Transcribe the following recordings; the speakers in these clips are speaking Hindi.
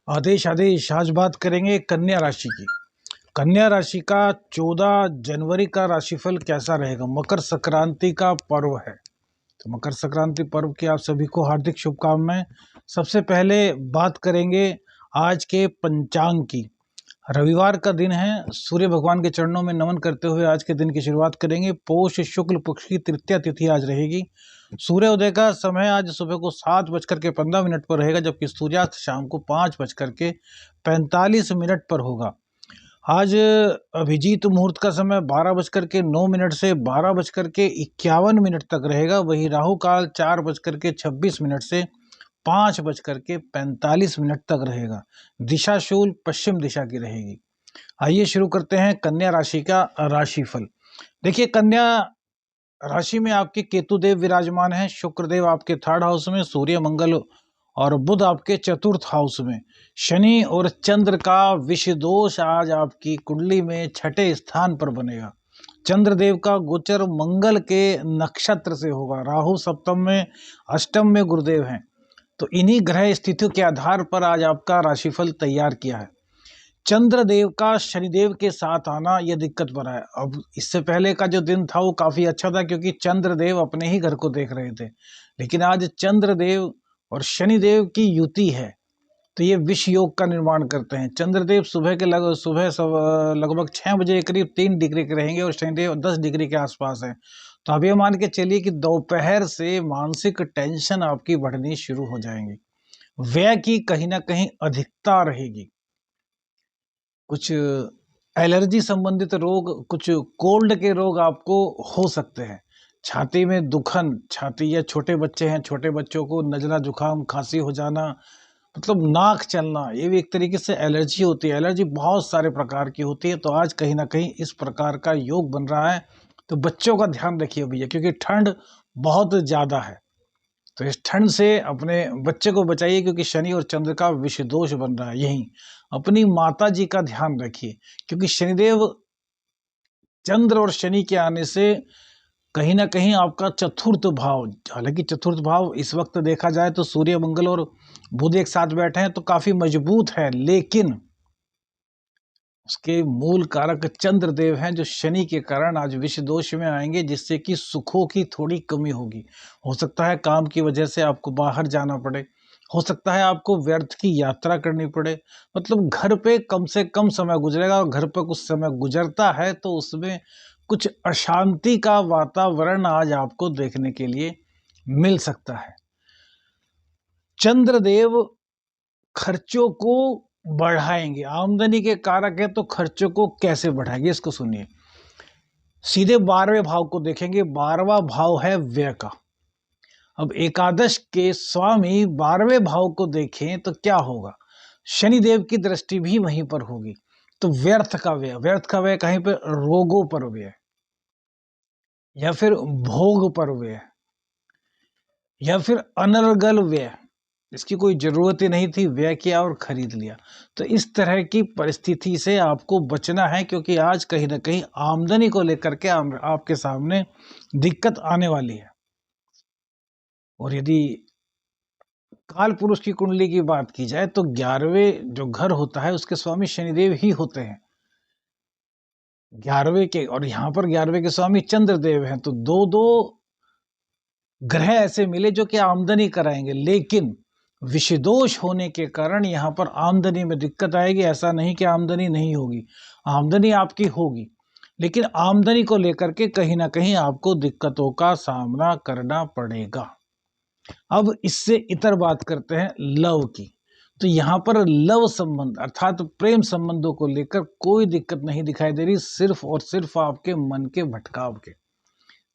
आदेश आदेश। आज बात करेंगे कन्या राशि की। कन्या राशि का 14 जनवरी का राशिफल कैसा रहेगा। मकर संक्रांति का पर्व है, तो मकर संक्रांति पर्व की आप सभी को हार्दिक शुभकामनाएं। सबसे पहले बात करेंगे आज के पंचांग की। रविवार का दिन है, सूर्य भगवान के चरणों में नमन करते हुए आज के दिन की शुरुआत करेंगे। पौष शुक्ल पक्ष की तृतीया तिथि आज रहेगी। सूर्योदय का समय आज सुबह को 7:15 पर रहेगा, जबकि सूर्यास्त शाम को 5:45 पर होगा। आज अभिजीत मुहूर्त का समय 12:09 से 12:51 तक रहेगा। वही राहु काल 4:26 से 5:45 तक रहेगा। दिशा शूल पश्चिम दिशा की रहेगी। आइए शुरू करते हैं कन्या राशि का राशिफल। देखिए, कन्या राशि में आपके केतुदेव विराजमान हैं, शुक्रदेव आपके 3rd हाउस में, सूर्य मंगल और बुध आपके 4th हाउस में। शनि और चंद्र का विषय दोष आज आपकी कुंडली में 6ठे स्थान पर बनेगा। चंद्रदेव का गोचर मंगल के नक्षत्र से होगा। राहु सप्तम में, अष्टम में गुरुदेव हैं। तो इन्हीं ग्रह स्थितियों के आधार पर आज आपका राशिफल तैयार किया है। चंद्रदेव का शनिदेव के साथ आना यह दिक्कत भरा है। अब इससे पहले का जो दिन था वो काफी अच्छा था, क्योंकि चंद्रदेव अपने ही घर को देख रहे थे। लेकिन आज चंद्रदेव और शनिदेव की युति है, तो ये विष योग का निर्माण करते हैं। चंद्रदेव सुबह लगभग 6 बजे के करीब 3 डिग्री के रहेंगे और शनिदेव 10 डिग्री के आसपास है। तो आप ये मान के चलिए कि दोपहर से मानसिक टेंशन आपकी बढ़नी शुरू हो जाएंगी। व्यय की कहीं ना कहीं अधिकता रहेगी। कुछ एलर्जी संबंधित रोग, कुछ कोल्ड के रोग आपको हो सकते हैं। छाती में दुखन, छाती या छोटे बच्चे हैं, छोटे बच्चों को नजला जुकाम खांसी हो जाना, मतलब नाक चलना, ये भी एक तरीके से एलर्जी होती है। एलर्जी बहुत सारे प्रकार की होती है, तो आज कहीं ना कहीं इस प्रकार का योग बन रहा है। तो बच्चों का ध्यान रखिए भैया, क्योंकि ठंड बहुत ज़्यादा है। तो इस ठंड से अपने बच्चे को बचाइए, क्योंकि शनि और चंद्र का विषय दोष बन रहा है। यही अपनी माता जी का ध्यान रखिए, क्योंकि शनिदेव, चंद्र और शनि के आने से कहीं ना कहीं आपका 4th भाव, हालांकि 4th भाव इस वक्त देखा जाए तो सूर्य मंगल और बुध एक साथ बैठे हैं तो काफी मजबूत है, लेकिन उसके मूल कारक चंद्रदेव हैं, जो शनि के कारण आज विषय दोष में आएंगे, जिससे कि सुखों की थोड़ी कमी होगी। हो सकता है काम की वजह से आपको बाहर जाना पड़े, हो सकता है आपको व्यर्थ की यात्रा करनी पड़े, मतलब घर पे कम से कम समय गुजरेगा। और घर पर कुछ समय गुजरता है तो उसमें कुछ अशांति का वातावरण आज आपको देखने के लिए मिल सकता है। चंद्रदेव खर्चों को बढ़ाएंगे, आमदनी के कारक है, तो खर्चों को कैसे बढ़ाएंगे इसको सुनिए। सीधे 12वें भाव को देखेंगे। 12वां भाव है व्यय का। अब एकादश के स्वामी 12वें भाव को देखें तो क्या होगा, शनिदेव की दृष्टि भी वहीं पर होगी। तो व्यर्थ का व्यय, व्यर्थ का व्यय कहीं पर रोगों पर व्यय, या फिर भोग पर व्यय, या फिर अनर्गल व्यय, इसकी कोई जरूरत ही नहीं थी, व्यय किया और खरीद लिया। तो इस तरह की परिस्थिति से आपको बचना है, क्योंकि आज कहीं ना कहीं आमदनी को लेकर के आपके सामने दिक्कत आने वाली है। और यदि काल पुरुष की कुंडली की बात की जाए तो 11वें जो घर होता है उसके स्वामी शनिदेव ही होते हैं। 11वें के, और यहाँ पर 11वें के स्वामी चंद्रदेव हैं। तो दो दो ग्रह ऐसे मिले जो कि आमदनी कराएंगे, लेकिन विषदोष होने के कारण यहाँ पर आमदनी में दिक्कत आएगी। ऐसा नहीं कि आमदनी नहीं होगी, आमदनी आपकी होगी, लेकिन आमदनी को लेकर के कहीं ना कहीं आपको दिक्कतों का सामना करना पड़ेगा। अब इससे इतर बात करते हैं लव की। तो यहाँ पर लव संबंध अर्थात प्रेम संबंधों को लेकर कोई दिक्कत नहीं दिखाई दे रही, सिर्फ और सिर्फ आपके मन के भटकाव के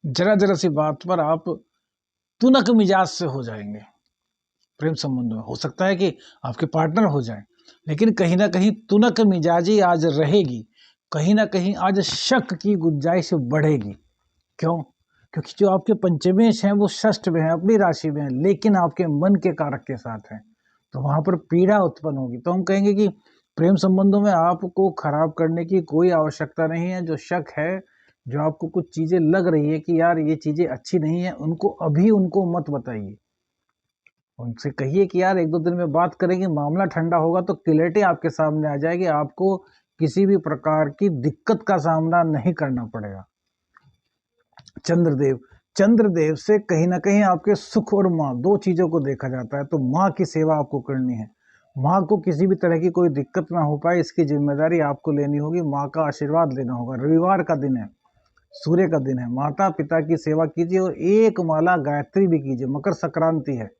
जरा जरा सी बात पर आप तुनक मिजाज से हो जाएंगे। प्रेम संबंधों में हो सकता है कि आपके पार्टनर हो जाएं, लेकिन कहीं ना कहीं तुनक मिजाजी आज रहेगी। कहीं ना कहीं आज शक की गुंजाइश बढ़ेगी। क्यों? क्योंकि जो आपके पंचमेश हैं वो षष्ठ में हैं, अपनी राशि में हैं, लेकिन आपके मन के कारक के साथ हैं, तो वहां पर पीड़ा उत्पन्न होगी। तो हम कहेंगे कि प्रेम संबंधों में आपको खराब करने की कोई आवश्यकता नहीं है। जो शक है, जो आपको कुछ चीजें लग रही है कि यार ये चीजें अच्छी नहीं है, उनको अभी उनको मत बताइए। उनसे कहिए कि यार 1-2 दिन में बात करेंगे, मामला ठंडा होगा तो क्लैरिटी आपके सामने आ जाएगी, आपको किसी भी प्रकार की दिक्कत का सामना नहीं करना पड़ेगा। चंद्रदेव, चंद्रदेव से कहीं ना कहीं आपके सुख और माँ, दो चीजों को देखा जाता है। तो माँ की सेवा आपको करनी है, माँ को किसी भी तरह की कोई दिक्कत ना हो पाए, इसकी जिम्मेदारी आपको लेनी होगी, माँ का आशीर्वाद लेना होगा। रविवार का दिन है, सूर्य का दिन है, माता पिता की सेवा कीजिए और एक माला गायत्री भी कीजिए। मकर संक्रांति है,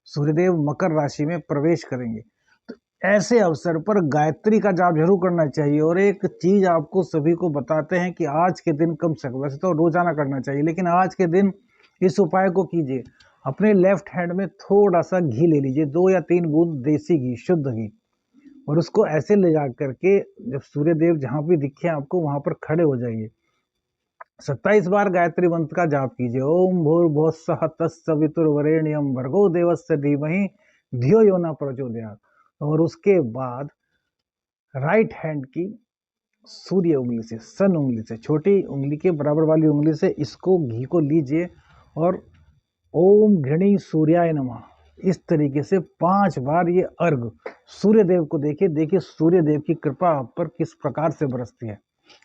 सूर्यदेव मकर राशि में प्रवेश करेंगे, तो ऐसे अवसर पर गायत्री का जाप जरूर करना चाहिए। और एक चीज आपको सभी को बताते हैं कि आज के दिन कम से कम, वैसे तो रोजाना करना चाहिए, लेकिन आज के दिन इस उपाय को कीजिए। अपने लेफ्ट हैंड में थोड़ा सा घी ले लीजिए, 2 या 3 बूंद देसी घी, शुद्ध घी, और उसको ऐसे ले जा करके जब सूर्यदेव जहां भी दिखे आपको वहां पर खड़े हो जाइए। 27 बार गायत्री मंत्र का जाप कीजिए। ओम भूर्भुवस्सुः तत्सवितुर्वरेण्यं भर्गो देवस्य धीमहि धियो यो न प्रचोदयात्। और उसके बाद राइट हैंड की सूर्य उंगली से, सन उंगली से, छोटी उंगली के बराबर वाली उंगली से इसको घी को लीजिए और ओम घृणी सूर्याय नमः, इस तरीके से 5 बार ये अर्घ सूर्य देव को देखिए। देखिए सूर्य देव की कृपा आप पर किस प्रकार से बरसती है।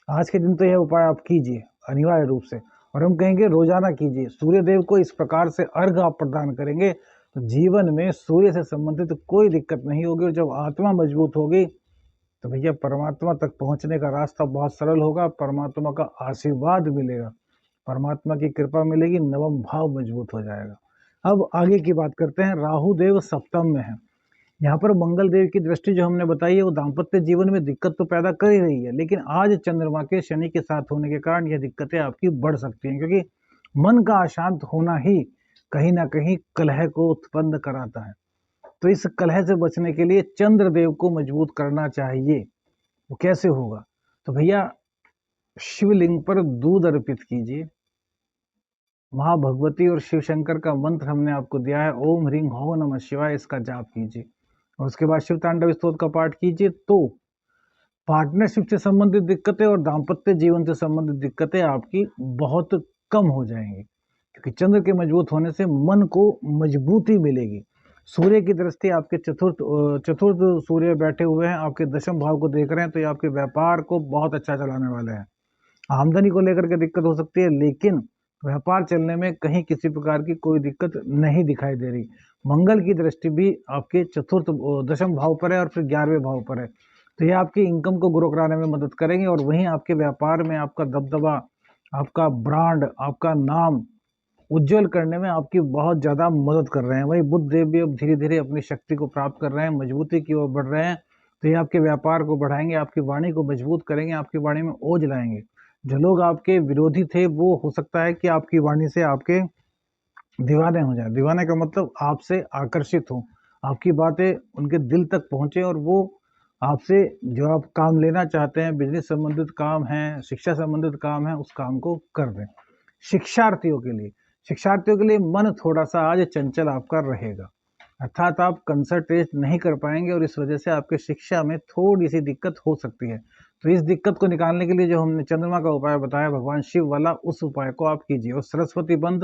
आज के दिन तो यह उपाय आप कीजिए अनिवार्य रूप से, और हम कहेंगे रोजाना कीजिए। सूर्य देव को इस प्रकार से अर्घ आप प्रदान करेंगे तो जीवन में सूर्य से संबंधित कोई दिक्कत नहीं होगी। और जब आत्मा मजबूत होगी तो भैया परमात्मा तक पहुंचने का रास्ता बहुत सरल होगा, परमात्मा का आशीर्वाद मिलेगा, परमात्मा की कृपा मिलेगी, नवम भाव मजबूत हो जाएगा। अब आगे की बात करते हैं। राहु देव सप्तम में है, यहाँ पर मंगल देव की दृष्टि जो हमने बताई है वो दाम्पत्य जीवन में दिक्कत तो पैदा कर ही रही है, लेकिन आज चंद्रमा के शनि के साथ होने के कारण यह दिक्कतें आपकी बढ़ सकती हैं, क्योंकि मन का अशांत होना ही कहीं ना कहीं कलह को उत्पन्न कराता है। तो इस कलह से बचने के लिए चंद्रदेव को मजबूत करना चाहिए। वो कैसे होगा? तो भैया शिवलिंग पर दूध अर्पित कीजिए, माँ भगवती और शिव शंकर का मंत्र हमने आपको दिया है, ओम ह्रीं हो नमः शिवाय, इसका जाप कीजिए और उसके बाद शिव तांडव स्तोत्र का पाठ कीजिए। तो पार्टनरशिप से संबंधित दिक्कतें और दाम्पत्य जीवन से संबंधित दिक्कतें आपकी बहुत कम हो जाएंगी, क्योंकि चंद्र के मजबूत होने से मन को मजबूती मिलेगी। सूर्य की दृष्टि आपके चतुर्थ सूर्य बैठे हुए हैं, आपके दशम भाव को देख रहे हैं, तो ये आपके व्यापार को बहुत अच्छा चलाने वाले हैं। आमदनी को लेकर के दिक्कत हो सकती है, लेकिन व्यापार चलने में कहीं किसी प्रकार की कोई दिक्कत नहीं दिखाई दे रही। मंगल की दृष्टि भी आपके चतुर्थ दशम भाव पर है और फिर 11वें भाव पर है, तो ये आपकी इनकम को ग्रो कराने में मदद करेंगे और वहीं आपके व्यापार में आपका दबदबा, आपका ब्रांड, आपका नाम उज्जवल करने में आपकी बहुत ज़्यादा मदद कर रहे हैं। वही बुध देव भी अब धीरे धीरे अपनी शक्ति को प्राप्त कर रहे हैं, मजबूती की ओर बढ़ रहे हैं, तो ये आपके व्यापार को बढ़ाएंगे, आपकी वाणी को मजबूत करेंगे, आपकी वाणी में ओज लाएंगे। जो लोग आपके विरोधी थे वो हो सकता है कि आपकी वाणी से आपके दीवाने हो जाए। दीवाने का मतलब आपसे आकर्षित हो, आपकी बातें उनके दिल तक पहुंचे और वो आपसे जो आप काम लेना चाहते हैं, बिजनेस संबंधित काम है, शिक्षा संबंधित काम है, उस काम को कर दें। शिक्षार्थियों के लिए मन थोड़ा सा आज चंचल आपका रहेगा, अर्थात आप कंसंट्रेट नहीं कर पाएंगे और इस वजह से आपके शिक्षा में थोड़ी सी दिक्कत हो सकती है। तो इस दिक्कत को निकालने के लिए जो हमने चंद्रमा का उपाय बताया भगवान शिव वाला, उस उपाय को आप कीजिए और सरस्वती बंद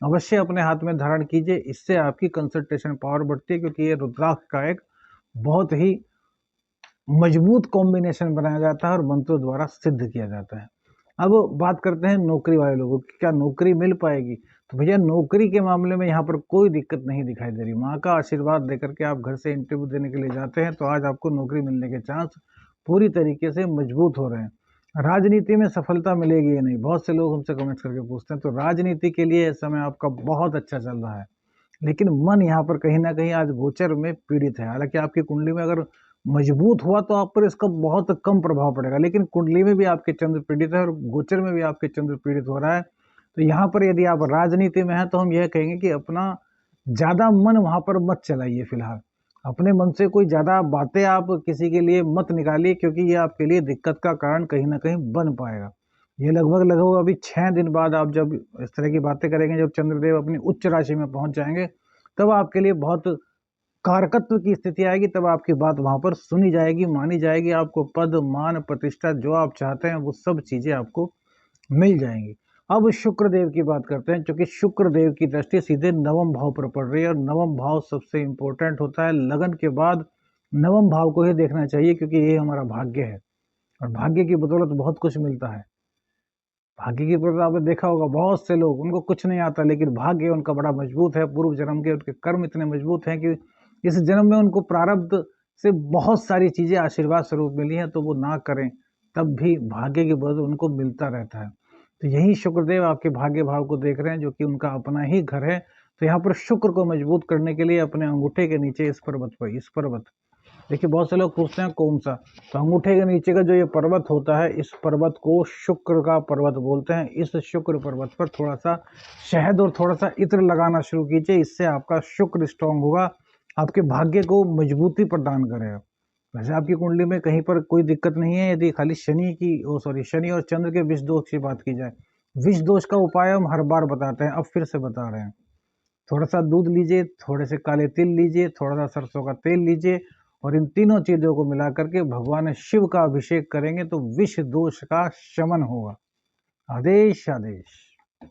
अवश्य अपने हाथ में धारण कीजिए। इससे आपकी कंसंट्रेशन पावर बढ़ती है, क्योंकि ये रुद्राक्ष का एक बहुत ही मजबूत कॉम्बिनेशन बनाया जाता है और मंत्रों द्वारा सिद्ध किया जाता है। अब बात करते हैं नौकरी वाले लोगों की, क्या नौकरी मिल पाएगी? तो भैया नौकरी के मामले में यहाँ पर कोई दिक्कत नहीं दिखाई दे रही। माँ का आशीर्वाद देकर के आप घर से इंटरव्यू देने के लिए जाते हैं तो आज आपको नौकरी मिलने के चांस पूरी तरीके से मजबूत हो रहे हैं। राजनीति में सफलता मिलेगी या नहीं, बहुत से लोग हमसे कमेंट्स करके पूछते हैं। तो राजनीति के लिए समय आपका बहुत अच्छा चल रहा है, लेकिन मन यहाँ पर कहीं ना कहीं आज गोचर में पीड़ित है। हालांकि आपकी कुंडली में अगर मजबूत हुआ तो आप पर इसका बहुत कम प्रभाव पड़ेगा, लेकिन कुंडली में भी आपके चंद्र पीड़ित है और गोचर में भी आपके चंद्र पीड़ित हो रहा है। तो यहाँ पर यदि आप राजनीति में हैं तो हम यह कहेंगे कि अपना ज़्यादा मन वहाँ पर मत चलाइए। फिलहाल अपने मन से कोई ज़्यादा बातें आप किसी के लिए मत निकालिए, क्योंकि ये आपके लिए दिक्कत का कारण कहीं ना कहीं बन पाएगा। ये लगभग अभी 6 दिन बाद आप जब इस तरह की बातें करेंगे, जब चंद्रदेव अपनी उच्च राशि में पहुंच जाएंगे, तब आपके लिए बहुत कारकत्व की स्थिति आएगी। तब आपकी बात वहां पर सुनी जाएगी, मानी जाएगी। आपको पद, मान, प्रतिष्ठा जो आप चाहते हैं वो सब चीजें आपको मिल जाएंगी। अब शुक्र देव की बात करते हैं, क्योंकि शुक्र देव की दृष्टि सीधे नवम भाव पर पड़ रही है, और नवम भाव सबसे इंपॉर्टेंट होता है। लगन के बाद नवम भाव को ही देखना चाहिए, क्योंकि ये हमारा भाग्य है, और भाग्य की बदौलत बहुत कुछ मिलता है। भाग्य की बदौलत आपने देखा होगा, बहुत से लोग, उनको कुछ नहीं आता, लेकिन भाग्य उनका बड़ा मजबूत है। पूर्व जन्म के उनके कर्म इतने मजबूत हैं कि इस जन्म में उनको प्रारब्ध से बहुत सारी चीजें आशीर्वाद स्वरूप मिली हैं, तो वो ना करें तब भी भाग्य की बदौलत उनको मिलता रहता है। तो यही शुक्रदेव आपके भाग्य भाव को देख रहे हैं, जो कि उनका अपना ही घर है। तो यहाँ पर शुक्र को मजबूत करने के लिए अपने अंगूठे के नीचे इस पर्वत, देखिए बहुत से लोग पूछते हैं कौन सा, तो अंगूठे के नीचे का जो ये पर्वत होता है, इस पर्वत को शुक्र का पर्वत बोलते हैं। इस शुक्र पर्वत पर थोड़ा सा शहद और थोड़ा सा इत्र लगाना शुरू कीजिए, इससे आपका शुक्र स्ट्रांग होगा, आपके भाग्य को मजबूती प्रदान करेगा। वैसे आपकी कुंडली में कहीं पर कोई दिक्कत नहीं है, यदि खाली शनि और चंद्र के विष दोष की बात की जाए। विष दोष का उपाय हम हर बार बताते हैं, अब फिर से बता रहे हैं। थोड़ा सा दूध लीजिए, थोड़े से काले तिल लीजिए, थोड़ा सा सरसों का तेल लीजिए, और इन तीनों चीजों को मिला करके भगवान शिव का अभिषेक करेंगे तो विष दोष का शमन होगा। आदेश आदेश।